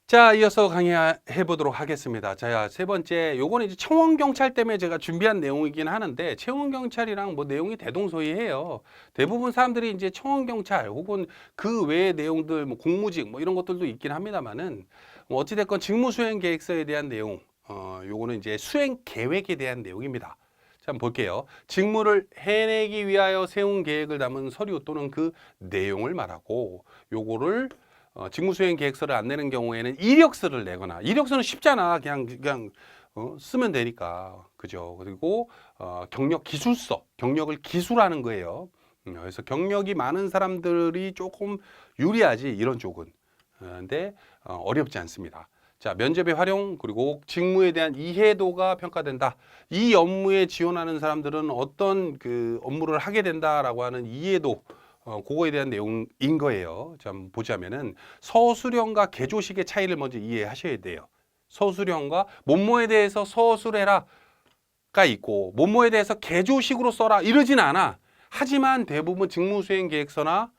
자, 이어서 강의해 보도록 하겠습니다. 자, 세 번째, 요거는 이제 청원경찰 때문에 제가 준비한 내용이긴 하는데, 청원경찰이랑 뭐 내용이 대동소이해요. 대부분 사람들이 이제 청원경찰 혹은 그 외의 내용들, 뭐 공무직 뭐 이런 것들도 있긴 합니다만은, 뭐 어찌됐건 직무수행 계획서에 대한 내용, 요거는 이제 수행 계획에 대한 내용입니다. 자, 한번 볼게요. 직무를 해내기 위하여 세운 계획을 담은 서류 또는 그 내용을 말하고, 요거를 직무수행 계획서를 안 내는 경우에는 이력서를 내거나, 이력서는 쉽잖아. 그냥 쓰면 되니까. 그죠? 그리고 경력 기술서, 경력을 기술하는 거예요. 그래서 경력이 많은 사람들이 조금 유리하지, 이런 쪽은. 근데 어렵지 않습니다. 자, 면접의 활용, 그리고 직무에 대한 이해도가 평가된다. 이 업무에 지원하는 사람들은 어떤 그 업무를 하게 된다라고 하는 이해도, 그거에 대한 내용인 거예요. 자, 한번 보자면은 서술형과 개조식의 차이를 먼저 이해하셔야 돼요. 서술형과 뭐뭐에 대해서 서술해라가 있고, 뭐뭐에 대해서 개조식으로 써라 이러진 않아. 하지만 대부분 직무수행 계획서나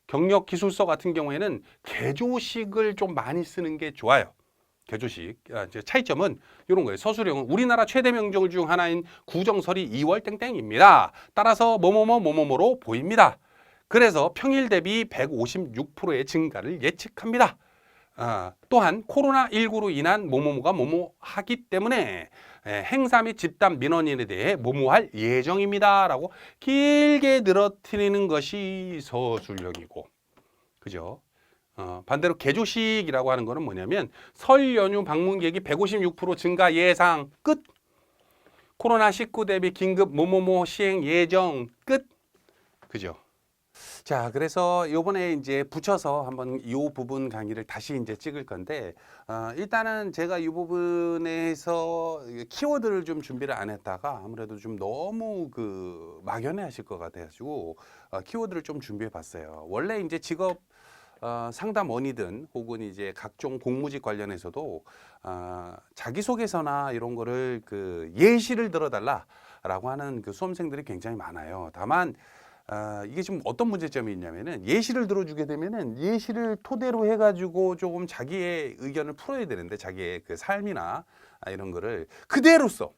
경력 기술서 같은 경우에는 개조식을 좀 많이 쓰는 게 좋아요. 개조식. 이제 차이점은 이런 거예요. 서술형은 우리나라 최대 명절 중 하나인 구정설이 2월 땡땡입니다. 따라서 뭐뭐뭐뭐뭐로 보입니다. 그래서 평일 대비 156%의 증가를 예측합니다. 또한 코로나19로 인한 뭐뭐뭐가 뭐뭐하기 때문에 행사 및 집단 민원인에 대해 뭐뭐할 예정입니다. 라고 길게 늘어뜨리는 것이 서술형이고, 그죠? 반대로 개조식이라고 하는 거는 뭐냐면 설 연휴 방문객이 156% 증가 예상 끝. 코로나19 대비 긴급 뭐뭐뭐 시행 예정 끝. 그죠? 자, 그래서 요번에 이제 붙여서 한번 이 부분 강의를 다시 이제 찍을 건데, 일단은 제가 이 부분에서 키워드를 좀 준비를 안 했다가 아무래도 좀 너무 그 막연해 하실 것 같아가지고, 키워드를 좀 준비해 봤어요. 원래 이제 직업 상담원이든 혹은 이제 각종 공무직 관련해서도 자기소개서나 이런 거를 그 예시를 들어달라라고 하는 그 수험생들이 굉장히 많아요. 다만 이게 지금 어떤 문제점이 있냐면은 예시를 들어주게 되면은 예시를 토대로 해가지고 조금 자기의 의견을 풀어야 되는데, 자기의 그 삶이나 이런 거를 그대로 써.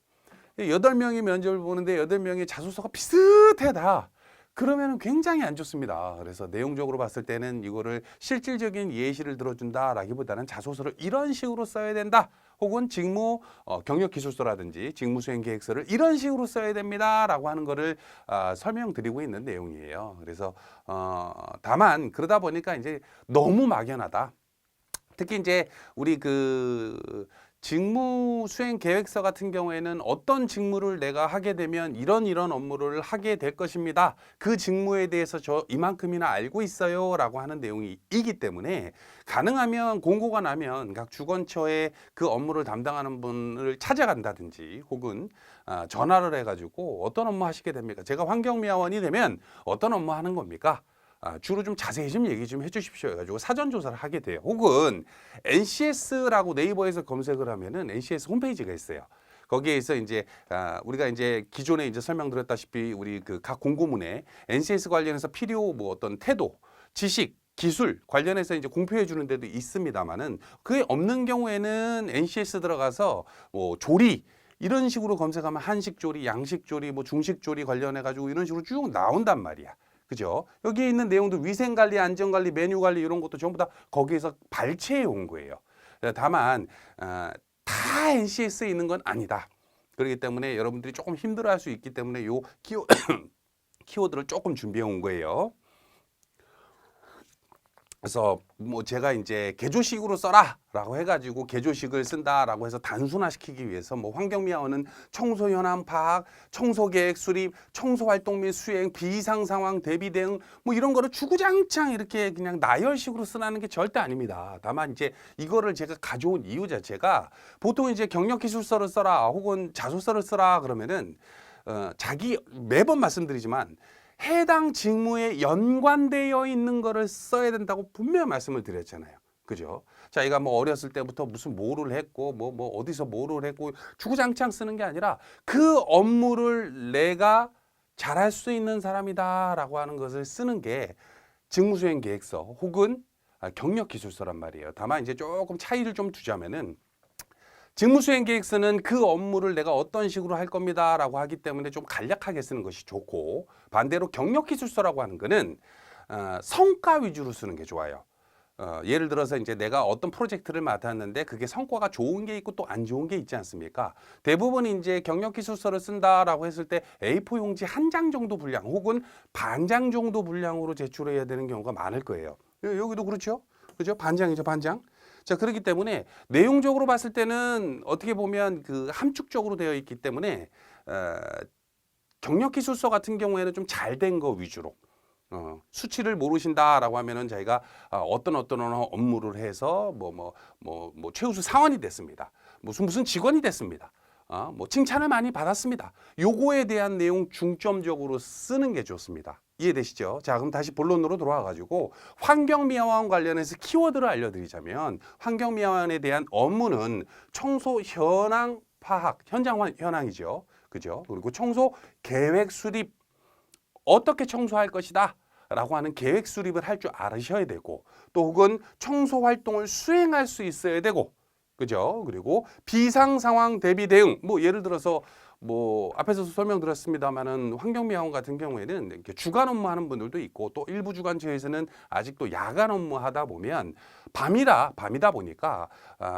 8명이 면접을 보는데 8명이 자소서가 비슷해 다. 그러면 굉장히 안 좋습니다. 그래서 내용적으로 봤을 때는 이거를 실질적인 예시를 들어준다라기보다는 자소서를 이런 식으로 써야 된다. 혹은 직무 경력 기술서라든지 직무수행 계획서를 이런 식으로 써야 됩니다라고 하는 거를 설명드리고 있는 내용이에요. 그래서 다만 그러다 보니까 이제 너무 막연하다. 특히 이제 우리 그 직무 수행 계획서 같은 경우에는 어떤 직무를 내가 하게 되면 이런 업무를 하게 될 것입니다. 그 직무에 대해서 저 이만큼이나 알고 있어요. 라고 하는 내용이 있기 때문에 가능하면 공고가 나면 각 주건처에 그 업무를 담당하는 분을 찾아간다든지 혹은 전화를 해가지고 어떤 업무 하시게 됩니까? 제가 환경미화원이 되면 어떤 업무 하는 겁니까? 주로 좀 자세히 좀 얘기 좀 해주십시오 해가지고 사전 조사를 하게 돼요. 혹은 NCS라고 네이버에서 검색을 하면은 NCS 홈페이지가 있어요. 거기에서 이제 우리가 이제 기존에 이제 설명드렸다시피 우리 그 각 공고문에 NCS 관련해서 필요 뭐 어떤 태도, 지식, 기술 관련해서 이제 공표해 주는 데도 있습니다만은 그게 없는 경우에는 NCS 들어가서 뭐 조리 이런 식으로 검색하면 한식 조리, 양식 조리, 뭐 중식 조리 관련해 가지고 이런 식으로 쭉 나온단 말이야. 그죠? 여기에 있는 내용도 위생관리, 안전관리, 메뉴관리 이런 것도 전부 다 거기에서 발췌해 온 거예요. 다만 다 NCS에 있는 건 아니다. 그렇기 때문에 여러분들이 조금 힘들어할 수 있기 때문에 요 키워드를 조금 준비해 온 거예요. 그래서 뭐 제가 이제 개조식으로 써라라고 해가지고 개조식을 쓴다라고 해서 단순화시키기 위해서 뭐 환경미화원은 청소 현황 파악, 청소 계획 수립, 청소 활동 및 수행, 비상 상황 대비 대응 뭐 이런 거를 주구장창 이렇게 그냥 나열식으로 쓰라는 게 절대 아닙니다. 다만 이제 이거를 제가 가져온 이유 자체가 보통 이제 경력 기술서를 써라 혹은 자소서를 써라 그러면은 자기 매번 말씀드리지만 해당 직무에 연관되어 있는 거를 써야 된다고 분명히 말씀을 드렸잖아요. 그죠? 자기가 뭐 어렸을 때부터 무슨 뭐를 했고 뭐 어디서 뭐를 했고 주구장창 쓰는 게 아니라 그 업무를 내가 잘할 수 있는 사람이다라고 하는 것을 쓰는 게 직무수행 계획서 혹은 경력 기술서란 말이에요. 다만 이제 조금 차이를 좀 두자면은 직무수행 계획서는 그 업무를 내가 어떤 식으로 할 겁니다라고 하기 때문에 좀 간략하게 쓰는 것이 좋고, 반대로 경력 기술서라고 하는 거는 성과 위주로 쓰는 게 좋아요. 예를 들어서 이제 내가 어떤 프로젝트를 맡았는데 그게 성과가 좋은 게 있고 또 안 좋은 게 있지 않습니까? 대부분 이제 경력 기술서를 쓴다라고 했을 때 A4 용지 한 장 정도 분량 혹은 반 장 정도 분량으로 제출해야 되는 경우가 많을 거예요. 여기도 그렇죠? 그죠? 반장이죠, 반장. 자, 그렇기 때문에 내용적으로 봤을 때는 어떻게 보면 그 함축적으로 되어 있기 때문에 경력 기술서 같은 경우에는 좀 잘 된 거 위주로 수치를 모르신다라고 하면은 저희가 어떤 업무를 해서 뭐 최우수 사원이 됐습니다. 무슨 직원이 됐습니다. 뭐 칭찬을 많이 받았습니다. 요거에 대한 내용 중점적으로 쓰는 게 좋습니다. 이해되시죠? 자, 그럼 다시 본론으로 돌아와 가지고 환경미화원 관련해서 키워드를 알려드리자면, 환경미화원에 대한 업무는 청소 현황 파악, 현장 현황이죠. 그죠? 그리고 청소 계획 수립, 어떻게 청소할 것이다 라고 하는 계획 수립을 할 줄 아셔야 되고, 또 혹은 청소 활동을 수행할 수 있어야 되고, 그죠? 그리고 비상 상황 대비 대응, 뭐 예를 들어서 뭐 앞에서도 설명드렸습니다만은 환경미화원 같은 경우에는 이렇게 주간 업무하는 분들도 있고, 또 일부 주간체에서는 아직도 야간 업무하다 보면 밤이다 보니까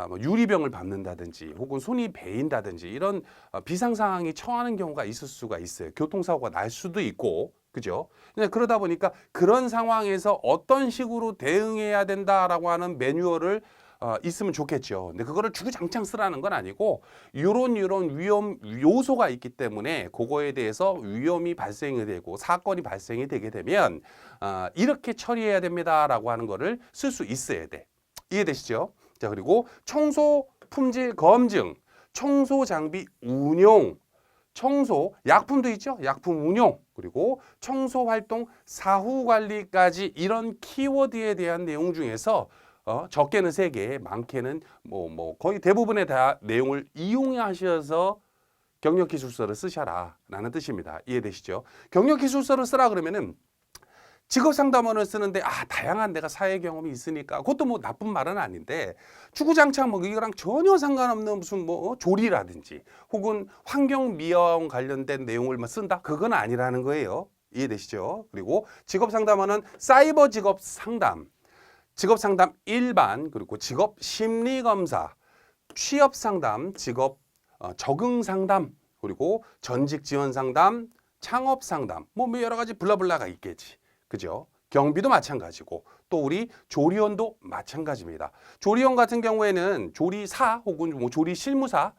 뭐 유리병을 밟는다든지 혹은 손이 베인다든지 이런 비상 상황이 처하는 경우가 있을 수가 있어요. 교통사고가 날 수도 있고, 그죠? 그러다 보니까 그런 상황에서 어떤 식으로 대응해야 된다라고 하는 매뉴얼을 있으면 좋겠죠. 근데 그거를 주구장창 쓰라는 건 아니고, 이런 위험 요소가 있기 때문에 그거에 대해서 위험이 발생이 되고 사건이 발생이 되게 되면 이렇게 처리해야 됩니다라고 하는 거를 쓸 수 있어야 돼. 이해되시죠? 자, 그리고 청소 품질 검증, 청소 장비 운용, 청소 약품도 있죠. 약품 운용, 그리고 청소 활동 사후 관리까지, 이런 키워드에 대한 내용 중에서 적게는 3개, 많게는 뭐 거의 대부분의 다 내용을 이용하셔서 경력 기술서를 쓰셔라 라는 뜻입니다. 이해되시죠? 경력 기술서를 쓰라 그러면은 직업 상담원을 쓰는데 다양한 내가 사회 경험이 있으니까, 그것도 뭐 나쁜 말은 아닌데, 주구장창 뭐 이거랑 전혀 상관없는 무슨 뭐 조리라든지 혹은 환경미화원 관련된 내용을 쓴다? 그건 아니라는 거예요. 이해되시죠? 그리고 직업 상담원은 사이버 직업 상담, 직업 상담 일반, 그리고 직업 심리 검사, 취업 상담, 직업 적응 상담, 그리고 전직 지원 상담, 창업 상담, 뭐 여러 가지 블라블라가 있겠지. 그죠? 경비도 마찬가지고, 또 우리 조리원도 마찬가지입니다. 조리원 같은 경우에는 조리사 혹은 뭐 조리 실무사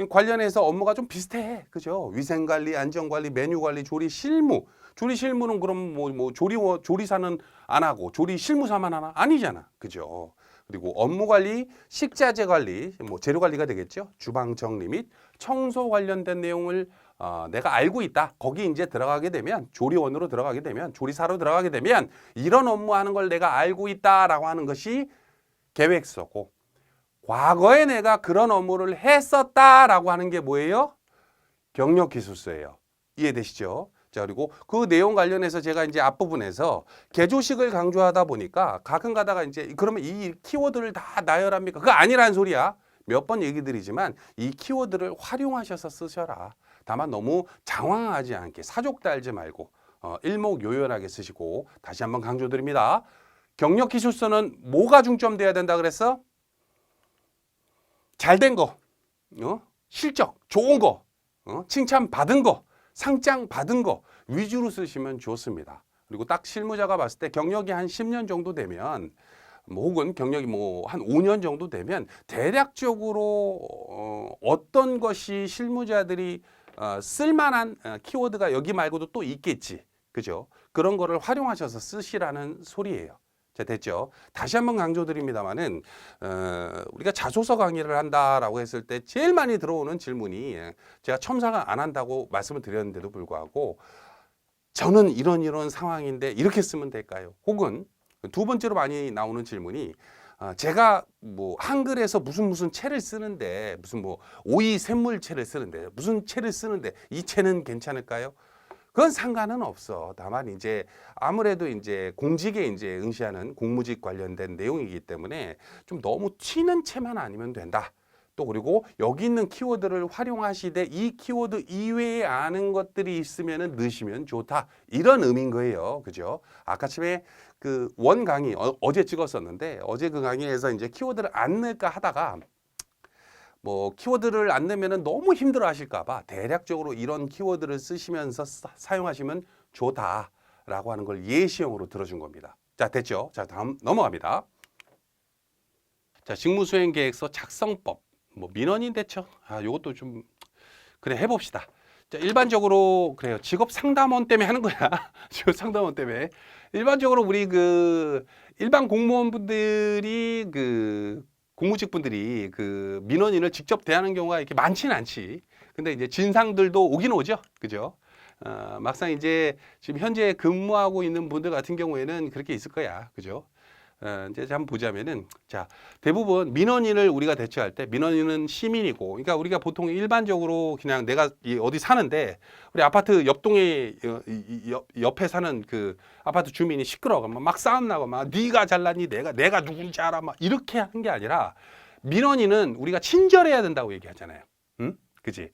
관련해서 업무가 좀 비슷해. 그죠? 위생관리, 안전관리, 메뉴관리, 조리 실무. 조리 실무는 그럼 뭐 조리사는 안 하고 조리 실무사만 하나? 아니잖아. 그죠? 그리고 업무 관리, 식자재 관리, 뭐 재료 관리가 되겠죠. 주방 정리 및 청소 관련된 내용을 내가 알고 있다. 거기 이제 들어가게 되면, 조리원으로 들어가게 되면, 조리사로 들어가게 되면 이런 업무하는 걸 내가 알고 있다라고 하는 것이 계획서고, 과거에 내가 그런 업무를 했었다라고 하는 게 뭐예요? 경력 기술서예요. 이해되시죠? 자, 그리고 그 내용 관련해서 제가 이제 앞부분에서 개조식을 강조하다 보니까 가끔 가다가 이제 그러면 이 키워드를 다 나열합니까? 그거 아니라는 소리야. 몇 번 얘기 드리지만 이 키워드를 활용하셔서 쓰셔라. 다만 너무 장황하지 않게, 사족 달지 말고 일목요연하게 쓰시고, 다시 한번 강조드립니다. 경력 기술서는 뭐가 중점돼야 된다 그랬어? 잘된 거, 실적 좋은 거, 칭찬 받은 거, 상장 받은 거 위주로 쓰시면 좋습니다. 그리고 딱 실무자가 봤을 때 경력이 한 10년 정도 되면, 혹은 경력이 한 5년 정도 되면 대략적으로 어떤 것이 실무자들이 쓸만한 키워드가 여기 말고도 또 있겠지. 그죠? 그런 거를 활용하셔서 쓰시라는 소리예요. 자, 됐죠? 다시 한번 강조드립니다만은 우리가 자소서 강의를 한다라고 했을 때 제일 많이 들어오는 질문이, 제가 첨삭을 안 한다고 말씀을 드렸는데도 불구하고 저는 이런 상황인데 이렇게 쓰면 될까요? 혹은 두 번째로 많이 나오는 질문이, 제가 뭐 한글에서 무슨 채를 쓰는데, 무슨 뭐 오이 샘물채를 쓰는데, 무슨 채를 쓰는데 이 채는 괜찮을까요? 그건 상관은 없어. 다만 이제 아무래도 이제 공직에 이제 응시하는 공무직 관련된 내용이기 때문에 좀 너무 튀는 채만 아니면 된다. 또 그리고 여기 있는 키워드를 활용하시되 이 키워드 이외에 아는 것들이 있으면은 넣으시면 좋다. 이런 의미인 거예요. 그죠? 아까 처음에 그 원 강의 어제 찍었었는데 어제 그 강의에서 이제 키워드를 안 넣을까 하다가 뭐 키워드를 안 넣으면 너무 힘들어 하실까 봐 대략적으로 이런 키워드를 쓰시면서 사용하시면 좋다라고 하는 걸 예시형으로 들어준 겁니다. 자, 됐죠? 자, 다음 넘어갑니다. 자, 직무수행계획서 작성법. 뭐 민원인 대처. 요것도 좀 그래 해봅시다. 자, 일반적으로 그래요. 직업 상담원 때문에 하는 거야. 직업 상담원 때문에. 일반적으로 우리 그 일반 공무원분들이 그 공무직분들이 그 민원인을 직접 대하는 경우가 이렇게 많지는 않지. 근데 이제 진상들도 오긴 오죠. 그죠? 막상 이제 지금 현재 근무하고 있는 분들 같은 경우에는 그렇게 있을 거야. 그죠? 이제 한번 보자면은, 자, 대부분 민원인을 우리가 대처할 때 민원인은 시민이고, 그러니까 우리가 보통 일반적으로 그냥 내가 어디 사는데 우리 아파트 옆동에 옆에 사는 그 아파트 주민이 시끄러워 막 싸움 나고 막 네가 잘났니 내가 누군지 알아 막 이렇게 하는 게 아니라 민원인은 우리가 친절해야 된다고 얘기하잖아요. 응? 그지?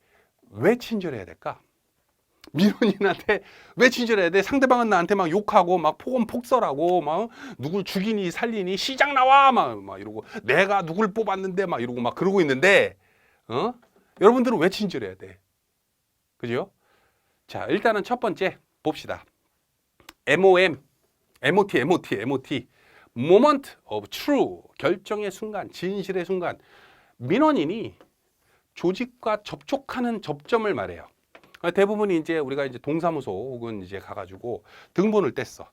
왜 친절해야 될까? 민원인한테 왜 친절해야 돼? 상대방은 나한테 막 욕하고 막 폭언폭설하고 막 누굴 죽이니 살리니 시장 나와 막 이러고 내가 누굴 뽑았는데 막 이러고 막 그러고 있는데 여러분들은 왜 친절해야 돼? 그죠? 자, 일단은 첫 번째 봅시다. MOM, MOT Moment of True, 결정의 순간, 진실의 순간. 민원인이 조직과 접촉하는 접점을 말해요. 대부분이 이제 우리가 이제 동사무소 혹은 이제 가가지고 등본을 뗐어.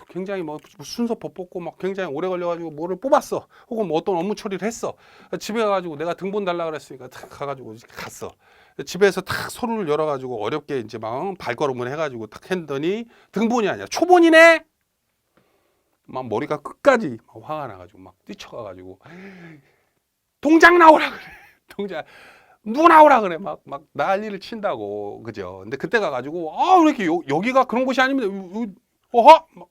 굉장히 뭐 순서법 뽑고 막 굉장히 오래 걸려가지고 뭐를 뽑았어. 혹은 뭐 어떤 업무 처리를 했어. 집에 가가지고 내가 등본 달라 그랬으니까 탁 가가지고 갔어. 집에서 탁 서류를 열어가지고 어렵게 이제 막 발걸음을 해가지고 탁 했더니 등본이 아니야. 초본이네. 막 머리가 끝까지 막 화가 나가지고 막 뛰쳐가가지고 동장 나오라 그래. 동장. 누구 나오라 그래 막 난리를 친다고. 그죠? 근데 그때 가가지고 왜 이렇게 여기가 그런 곳이 아니면 막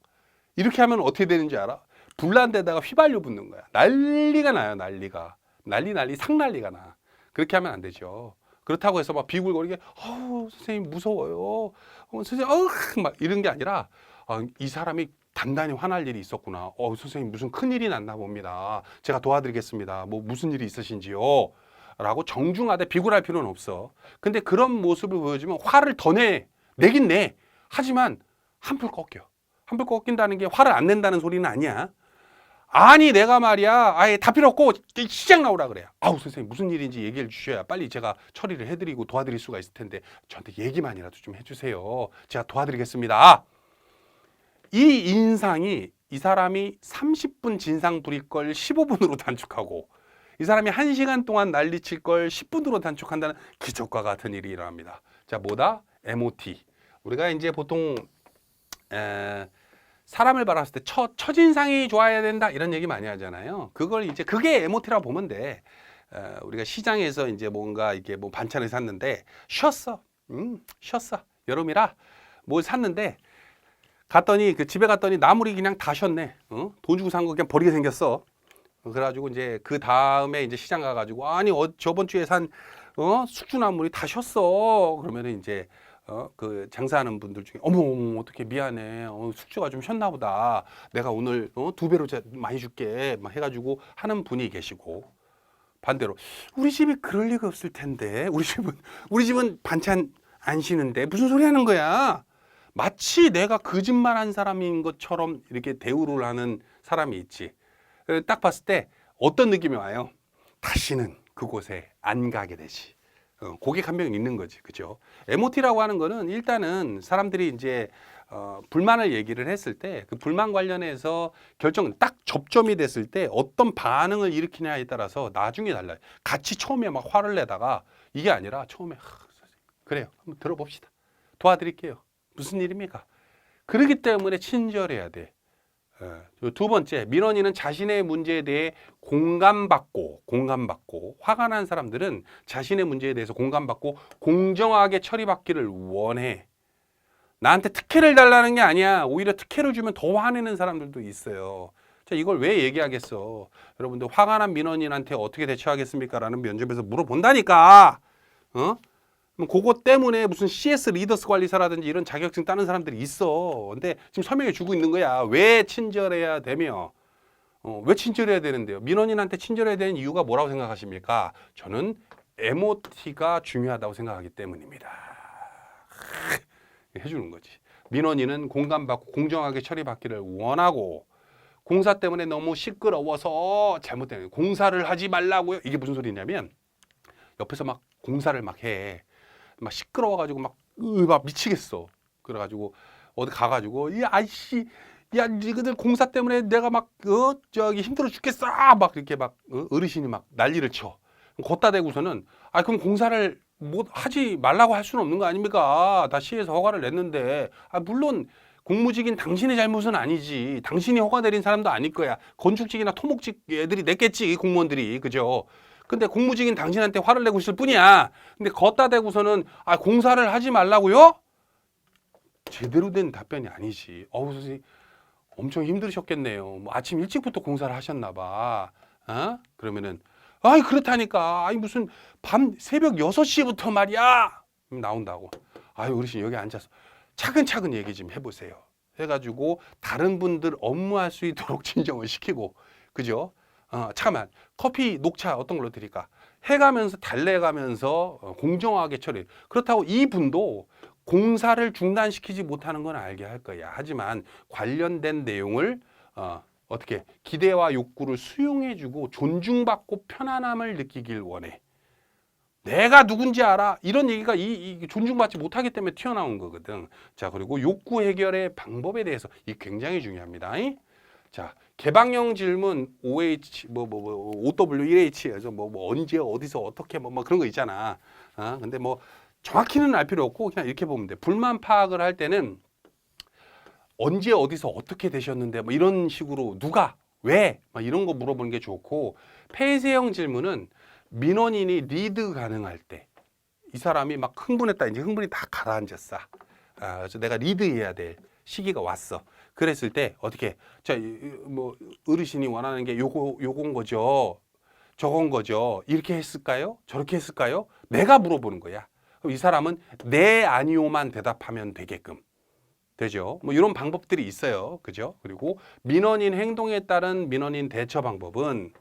이렇게 하면 어떻게 되는지 알아? 불난 데다가 휘발유 붓는 거야. 난리가 나요. 난리 상난리가 나. 그렇게 하면 안 되죠. 그렇다고 해서 막 비굴거리게 선생님 무서워요. 선생님 막 이런 게 아니라 이 사람이 단단히 화날 일이 있었구나. 선생님 무슨 큰일이 났나 봅니다. 제가 도와드리겠습니다. 뭐 무슨 일이 있으신지요? 라고 정중하게 비굴할 필요는 없어. 근데 그런 모습을 보여주면 화를 더 내긴 내. 하지만 한풀 꺾여. 한풀 꺾인다는 게 화를 안 낸다는 소리는 아니야. 아니 내가 말이야 아예 다 필요 없고 시장 나오라 그래. 선생님 무슨 일인지 얘기해 주셔야 빨리 제가 처리를 해드리고 도와드릴 수가 있을 텐데 저한테 얘기만이라도 좀 해주세요. 제가 도와드리겠습니다. 이 인상이 이 사람이 30분 진상 부릴 걸 15분으로 단축하고 이 사람이 1시간 동안 난리칠 걸 10분으로 단축한다는 기적과 같은 일이 일어납니다. 자, 뭐다? MOT. 우리가 이제 보통 사람을 바라봤을 때 첫인상이 좋아야 된다 이런 얘기 많이 하잖아요. 그걸 이제 그게 MOT라고 보면 돼. 우리가 시장에서 이제 뭔가 이게 뭐 반찬을 샀는데 쉬었어. 여름이라 뭘 샀는데 갔더니 그 집에 갔더니 나물이 그냥 다 쉬었네. 돈 주고 산 거 그냥 버리게 생겼어. 그래가지고 이제 그 다음에 이제 시장 가가지고 아니 저번 주에 산 숙주나물이 다 쉬었어. 그러면은 이제 그 장사하는 분들 중에 어머 어떻게 미안해. 숙주가 좀 쉬었나 보다. 내가 오늘 2배로 많이 줄게. 막 해가지고 하는 분이 계시고 반대로 우리 집이 그럴 리가 없을 텐데 우리 집은 반찬 안 쉬는데 무슨 소리 하는 거야. 마치 내가 거짓말한 사람인 것처럼 이렇게 대우를 하는 사람이 있지. 딱 봤을 때 어떤 느낌이 와요? 다시는 그곳에 안 가게 되지. 고객 한 명 있는 거지. 그죠? MOT라고 하는 거는 일단은 사람들이 이제 불만을 얘기를 했을 때 그 불만 관련해서 결정 딱 접점이 됐을 때 어떤 반응을 일으키냐에 따라서 나중에 달라요. 같이 처음에 막 화를 내다가 이게 아니라 처음에 그래요. 한번 들어봅시다. 도와드릴게요. 무슨 일입니까? 그렇기 때문에 친절해야 돼. 두 번째, 민원인은 자신의 문제에 대해 공감받고 화가 난 사람들은 자신의 문제에 대해서 공감받고 공정하게 처리받기를 원해. 나한테 특혜를 달라는 게 아니야. 오히려 특혜를 주면 더 화내는 사람들도 있어요. 자, 이걸 왜 얘기하겠어? 여러분들 화가 난 민원인한테 어떻게 대처하겠습니까? 라는 면접에서 물어본다니까. 어? 그럼 그것 때문에 무슨 CS 리더스 관리사라든지 이런 자격증 따는 사람들이 있어. 근데 지금 설명해 주고 있는 거야. 왜 친절해야 되며, 왜 친절해야 되는데요? 민원인한테 친절해야 되는 이유가 뭐라고 생각하십니까? 저는 MOT가 중요하다고 생각하기 때문입니다. 해주는 거지. 민원인은 공감받고 공정하게 처리받기를 원하고, 공사 때문에 너무 시끄러워서 잘못된 공사를 하지 말라고요. 이게 무슨 소리냐면 옆에서 막 공사를 막 해. 막 시끄러워가지고 막 미치겠어. 그래가지고 어디 가가지고 야 아이씨 야 니들 공사 때문에 내가 막 저기 힘들어 죽겠어 막 이렇게 막 어르신이 막 난리를 쳐. 걷다 대고서는 아 그럼 공사를 뭐 하지 말라고 할 수는 없는 거 아닙니까? 다 시에서 허가를 냈는데 아 물론 공무직인 당신의 잘못은 아니지. 당신이 허가 내린 사람도 아닐 거야. 건축직이나 토목직 애들이 냈겠지 공무원들이 그죠? 근데 공무직인 당신한테 화를 내고 있을 뿐이야. 근데 걷다 대고서는 아 공사를 하지 말라고요? 제대로 된 답변이 아니지. 어우 선생님 엄청 힘드셨겠네요. 뭐 아침 일찍부터 공사를 하셨나 봐. 어? 그러면은 아이 그렇다니까. 아이 무슨 밤 새벽 6시부터 말이야. 나온다고. 아유 어르신 여기 앉아서 차근차근 얘기 좀 해보세요. 해가지고 다른 분들 업무할 수 있도록 진정을 시키고 그죠? 잠깐만 커피 녹차 어떤 걸로 드릴까? 해가면서 달래가면서 공정하게 처리. 그렇다고 이분도 공사를 중단시키지 못하는 건 알게 할 거야. 하지만 관련된 내용을 어떻게 기대와 욕구를 수용해주고 존중받고 편안함을 느끼길 원해. 내가 누군지 알아. 이런 얘기가 이 존중받지 못하기 때문에 튀어나온 거거든. 자, 그리고 욕구 해결의 방법에 대해서 이 굉장히 중요합니다. 자, 개방형 질문 OH OW1H에서 뭐 언제 어디서 어떻게 뭐 그런 거 있잖아. 근데 뭐 정확히는 알 필요 없고 그냥 이렇게 보면 돼. 불만 파악을 할 때는 언제 어디서 어떻게 되셨는데 뭐 이런 식으로 누가 왜 막 이런 거 물어보는 게 좋고 폐쇄형 질문은 민원인이 리드 가능할 때 이 사람이 막 흥분했다 이제 흥분이 다 가라앉았어. 그래서 내가 리드해야 될 시기가 왔어. 그랬을 때 어떻게 뭐 어르신이 원하는 게 요건 거죠. 저건 거죠. 이렇게 했을까요? 저렇게 했을까요? 내가 물어보는 거야. 그럼 이 사람은 네 아니오만 대답하면 되게끔. 되죠. 뭐 이런 방법들이 있어요. 그죠? 그리고 민원인 행동에 따른 민원인 대처 방법은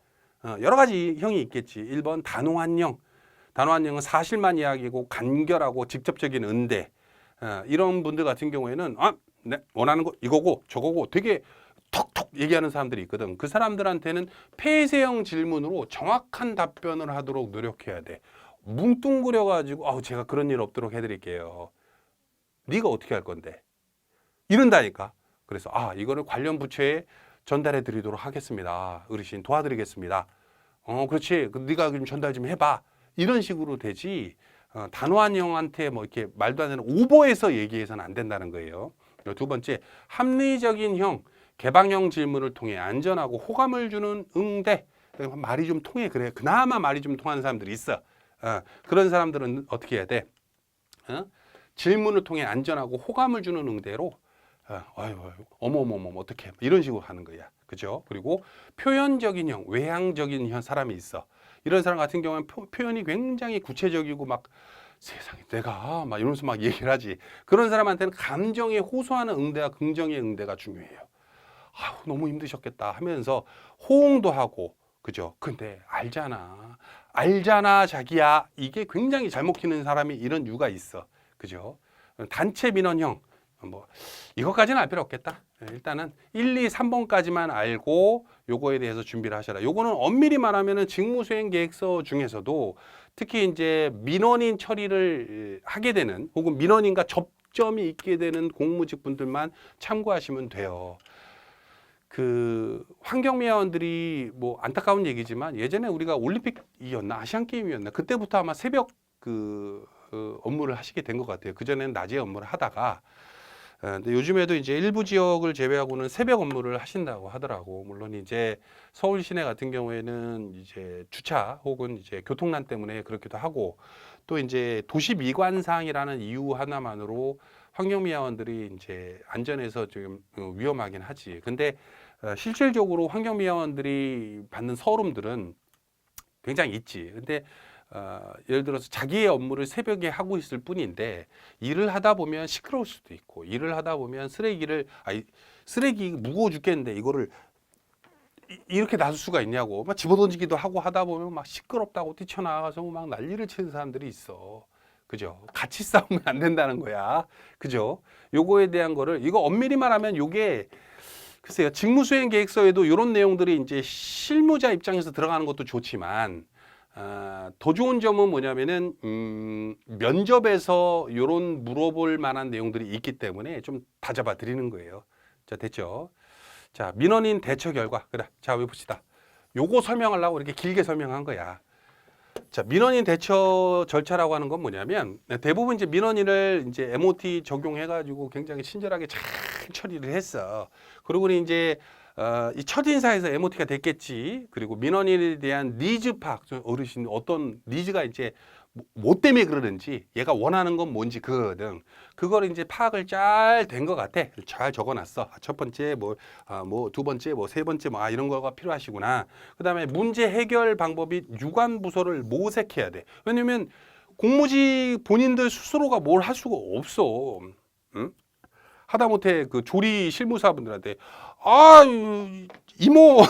여러 가지 형이 있겠지. 1번 단호한형. 단호한형은 사실만 이야기고 간결하고 직접적인 응대. 이런 분들 같은 경우에는 네, 원하는 거 이거고 저거고 되게 톡톡 얘기하는 사람들이 있거든. 그 사람들한테는 폐쇄형 질문으로 정확한 답변을 하도록 노력해야 돼. 뭉뚱그려 가지고 제가 그런 일 없도록 해드릴게요. 네가 어떻게 할 건데? 이런다니까. 그래서 이거를 관련 부처에 전달해 드리도록 하겠습니다. 어르신 도와드리겠습니다. 그렇지. 네가 좀 전달 좀 해봐. 이런 식으로 되지. 단호한 형한테 뭐 이렇게 말도 안 되는 오버해서 얘기해서는 안 된다는 거예요. 두 번째, 합리적인 형, 개방형 질문을 통해 안전하고 호감을 주는 응대. 말이 좀 통해. 그래. 그나마 말이 좀 통하는 사람들이 있어. 그런 사람들은 어떻게 해야 돼? 질문을 통해 안전하고 호감을 주는 응대로 어머머머 어떻게 이런 식으로 하는 거야. 그죠? 그리고 표현적인 형, 외향적인 형 사람이 있어. 이런 사람 같은 경우는 표현이 굉장히 구체적이고 막 세상에 내가 막 이러면서 막 얘기를 하지. 그런 사람한테는 감정에 호소하는 응대와 긍정의 응대가 중요해요. 너무 힘드셨겠다 하면서 호응도 하고 그죠? 근데 알잖아 자기야. 이게 굉장히 잘 먹히는 사람이 이런 이유가 있어. 그죠? 단체 민원형 뭐 이것까지는 알 필요 없겠다. 일단은 1, 2, 3번까지만 알고 요거에 대해서 준비를 하셔라. 요거는 엄밀히 말하면은 직무수행 계획서 중에서도 특히 이제 민원인 처리를 하게 되는 혹은 민원인과 접점이 있게 되는 공무직 분들만 참고하시면 돼요. 그 환경미화원들이 뭐 안타까운 얘기지만 예전에 우리가 올림픽이었나 아시안 게임이었나 그때부터 아마 새벽 업무를 하시게 된 것 같아요. 그전에는 낮에 업무를 하다가 근데 요즘에도 이제 일부 지역을 제외하고는 새벽 업무를 하신다고 하더라고. 물론 이제 서울 시내 같은 경우에는 이제 주차 혹은 이제 교통난 때문에 그렇기도 하고 또 이제 도시 미관상이라는 이유 하나만으로 환경미화원들이 이제 안전해서 좀 위험하긴 하지. 근데 실질적으로 환경미화원들이 받는 서름들은 굉장히 있지. 근데 예를 들어서 자기의 업무를 새벽에 하고 있을 뿐인데 일을 하다 보면 시끄러울 수도 있고 일을 하다 보면 쓰레기 무거워 죽겠는데 이거를 이렇게 놔둘 수가 있냐고 막 집어던지기도 하고 하다 보면 막 시끄럽다고 뛰쳐나가서 막 난리를 치는 사람들이 있어. 그죠? 같이 싸우면 안 된다는 거야. 그죠? 요거에 대한 거를 이거 엄밀히 말하면 요게 글쎄요. 직무수행 계획서에도 이런 내용들이 이제 실무자 입장에서 들어가는 것도 좋지만 더 좋은 점은 뭐냐면은 면접에서 이런 물어볼 만한 내용들이 있기 때문에 좀 다잡아 드리는 거예요. 자, 됐죠? 자, 민원인 대처 결과. 그래. 자, 왜 봅시다. 요거 설명하려고 이렇게 길게 설명한 거야. 자, 민원인 대처 절차라고 하는 건 뭐냐면 대부분 이제 민원인을 이제 MOT 적용해가지고 굉장히 친절하게 잘 처리를 했어. 그리고 이제 이 첫인사에서 MOT가 됐겠지. 그리고 민원인에 대한 니즈 파악, 어르신 어떤 니즈가 이제 뭐 때문에 그러는지, 얘가 원하는 건 뭔지 그 등 그걸 이제 파악을 잘 된 것 같아. 잘 적어놨어. 첫 번째 두 번째 세 번째 이런 거가 필요하시구나. 그다음에 문제 해결 방법이 유관 부서를 모색해야 돼. 왜냐면 공무직 본인들 스스로가 뭘 할 수가 없어. 응? 하다못해 그 조리 실무사분들한테 이모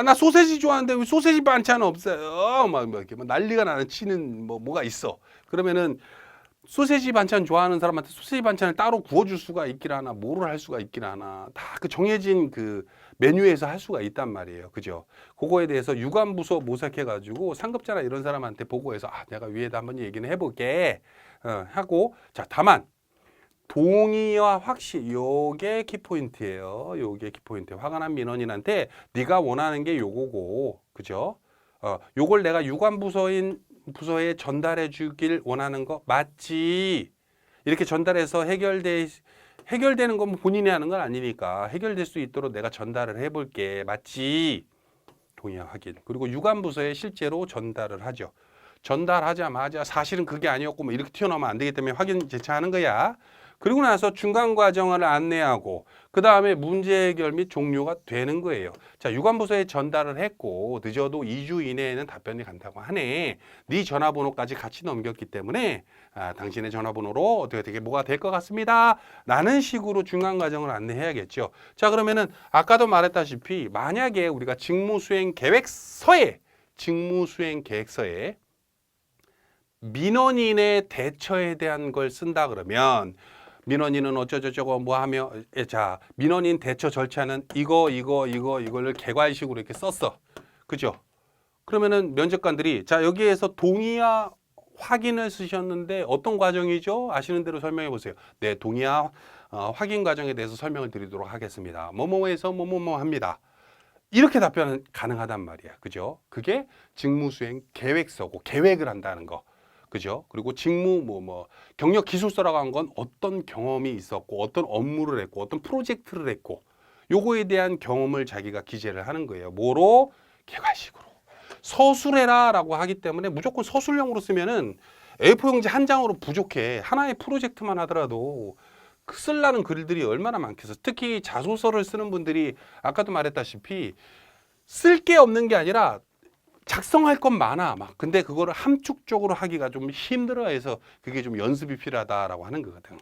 나 소세지 좋아하는데 왜 소세지 반찬 없어요? 막 이렇게 난리가 나는 치는 뭐가 있어. 그러면은 소세지 반찬 좋아하는 사람한테 소세지 반찬을 따로 구워줄 수가 있긴 하나, 뭐를 할 수가 있긴 하나, 다 그 정해진 그 메뉴에서 할 수가 있단 말이에요. 그죠? 그거에 대해서 유관부서 모색해가지고 상급자나 이런 사람한테 보고해서 내가 위에다 한번 얘기는 해볼게 하고 자 다만 동의와 확실 요게 키포인트예요. 요게 키포인트. 화가 난 민원인한테 네가 원하는 게 요거고, 그죠? 요걸 내가 부서에 전달해 주길 원하는 거 맞지? 이렇게 전달해서 해결되는 건 본인이 하는 건 아니니까 해결될 수 있도록 내가 전달을 해볼게. 맞지? 동의와 확인. 그리고 유관부서에 실제로 전달을 하죠. 전달하자마자 사실은 그게 아니었고 이렇게 튀어나오면 안 되기 때문에 확인 재차하는 거야. 그리고 나서 중간 과정을 안내하고 그 다음에 문제 해결 및 종료가 되는 거예요. 자, 유관부서에 전달을 했고 늦어도 2주 이내에는 답변이 간다고 하네. 네 전화번호까지 같이 넘겼기 때문에 당신의 전화번호로 어떻게 뭐가 될 것 같습니다. 라는 식으로 중간 과정을 안내해야겠죠. 자, 그러면은 아까도 말했다시피 만약에 우리가 직무수행 계획서에 민원인의 대처에 대한 걸 쓴다 그러면 민원인은 어쩌저쩌고 하며 자 민원인 대처 절차는 이거를 개괄식으로 이렇게 썼어. 그죠? 그러면은 면접관들이 자 여기에서 동의와 확인을 쓰셨는데 어떤 과정이죠? 아시는 대로 설명해 보세요. 네, 동의와 확인 과정에 대해서 설명을 드리도록 하겠습니다. 뭐뭐에서 뭐뭐뭐 합니다. 이렇게 답변은 가능하단 말이야. 그죠? 그게 직무수행 계획서고 계획을 한다는 거. 그죠? 그리고 직무 경력 기술서라고 한 건 어떤 경험이 있었고 어떤 업무를 했고 어떤 프로젝트를 했고 요거에 대한 경험을 자기가 기재를 하는 거예요. 뭐로? 개괄식으로. 서술해라라고 하기 때문에 무조건 서술형으로 쓰면은 A4용지 한 장으로 부족해. 하나의 프로젝트만 하더라도 쓰려는 글들이 얼마나 많겠어. 특히 자소서를 쓰는 분들이 아까도 말했다시피 쓸 게 없는 게 아니라 작성할 건 많아 막 근데 그거를 함축적으로 하기가 좀 힘들어해서 그게 좀 연습이 필요하다라고 하는 거거든.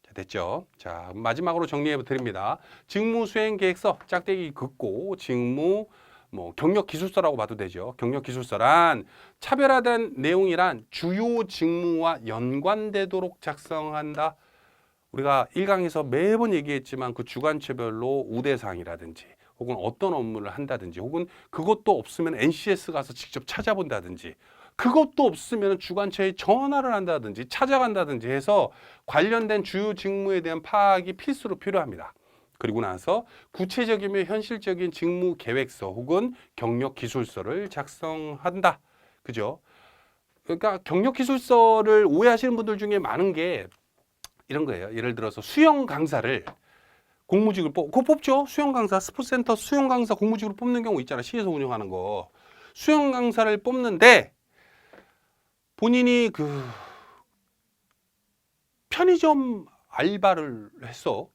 자, 됐죠? 자, 마지막으로 정리해 드립니다. 직무수행계획서 짝대기 긋고 직무 경력 기술서라고 봐도 되죠. 경력 기술서란 차별화된 내용이란 주요 직무와 연관되도록 작성한다. 우리가 1강에서 매번 얘기했지만 그 주관처별로 우대사항이라든지 혹은 어떤 업무를 한다든지 혹은 그것도 없으면 NCS 가서 직접 찾아본다든지 그것도 없으면 주관처에 전화를 한다든지 찾아간다든지 해서 관련된 주요 직무에 대한 파악이 필수로 필요합니다. 그리고 나서 구체적이며 현실적인 직무 계획서 혹은 경력 기술서를 작성한다. 그죠? 그러니까 경력 기술서를 오해하시는 분들 중에 많은 게 이런 거예요. 예를 들어서 수영 강사를 공무직을 그거 뽑죠. 수영 강사, 스포츠센터 수영 강사 공무직으로 뽑는 경우 있잖아. 시에서 운영하는 거. 수영 강사를 뽑는데 본인이 편의점 알바를 했어.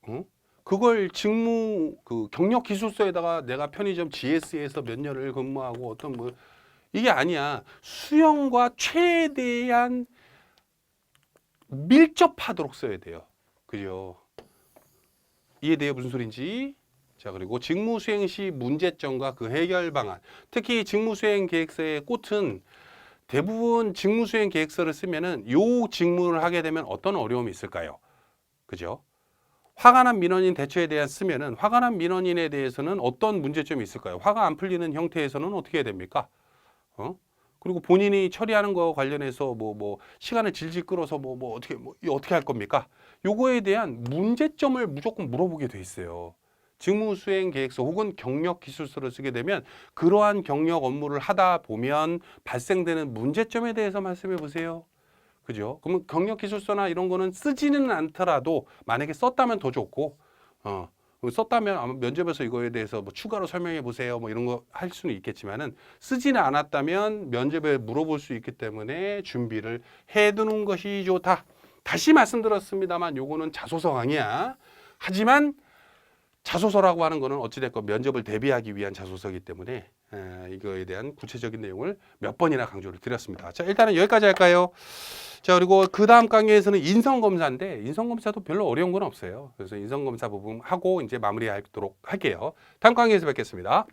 어? 그걸 직무 그 경력 기술서에다가 내가 편의점 GS에서 몇 년을 근무하고 어떤 뭐 이게 아니야. 수영과 최대한 밀접하도록 써야 돼요. 그죠? 이해돼요? 무슨 소린지? 자, 그리고 직무 수행 시 문제점과 그 해결 방안. 특히 직무 수행 계획서의 꽃은 대부분 직무 수행 계획서를 쓰면은 요 직무를 하게 되면 어떤 어려움이 있을까요? 그죠? 화가 난 민원인 대처에 대한 쓰면은 화가 난 민원인에 대해서는 어떤 문제점이 있을까요? 화가 안 풀리는 형태에서는 어떻게 해야 됩니까? 그리고 본인이 처리하는 거 관련해서 뭐 시간을 질질 끌어서 이거 어떻게 할 겁니까? 요거에 대한 문제점을 무조건 물어보게 돼 있어요. 직무 수행 계획서 혹은 경력 기술서를 쓰게 되면 그러한 경력 업무를 하다 보면 발생되는 문제점에 대해서 말씀해 보세요. 그죠? 그러면 경력 기술서나 이런 거는 쓰지는 않더라도 만약에 썼다면 더 좋고, 썼다면 아마 면접에서 이거에 대해서 뭐 추가로 설명해 보세요. 뭐 이런 거 할 수는 있겠지만은 쓰지는 않았다면 면접에 물어볼 수 있기 때문에 준비를 해두는 것이 좋다. 다시 말씀드렸습니다만 요거는 자소서강이야. 하지만 자소서라고 하는 거는 어찌됐건 면접을 대비하기 위한 자소서이기 때문에 이거에 대한 구체적인 내용을 몇 번이나 강조를 드렸습니다. 자, 일단은 여기까지 할까요? 자, 그리고 그 다음 강의에서는 인성검사인데 인성검사도 별로 어려운 건 없어요. 그래서 인성검사 부분 하고 이제 마무리하도록 할게요. 다음 강의에서 뵙겠습니다.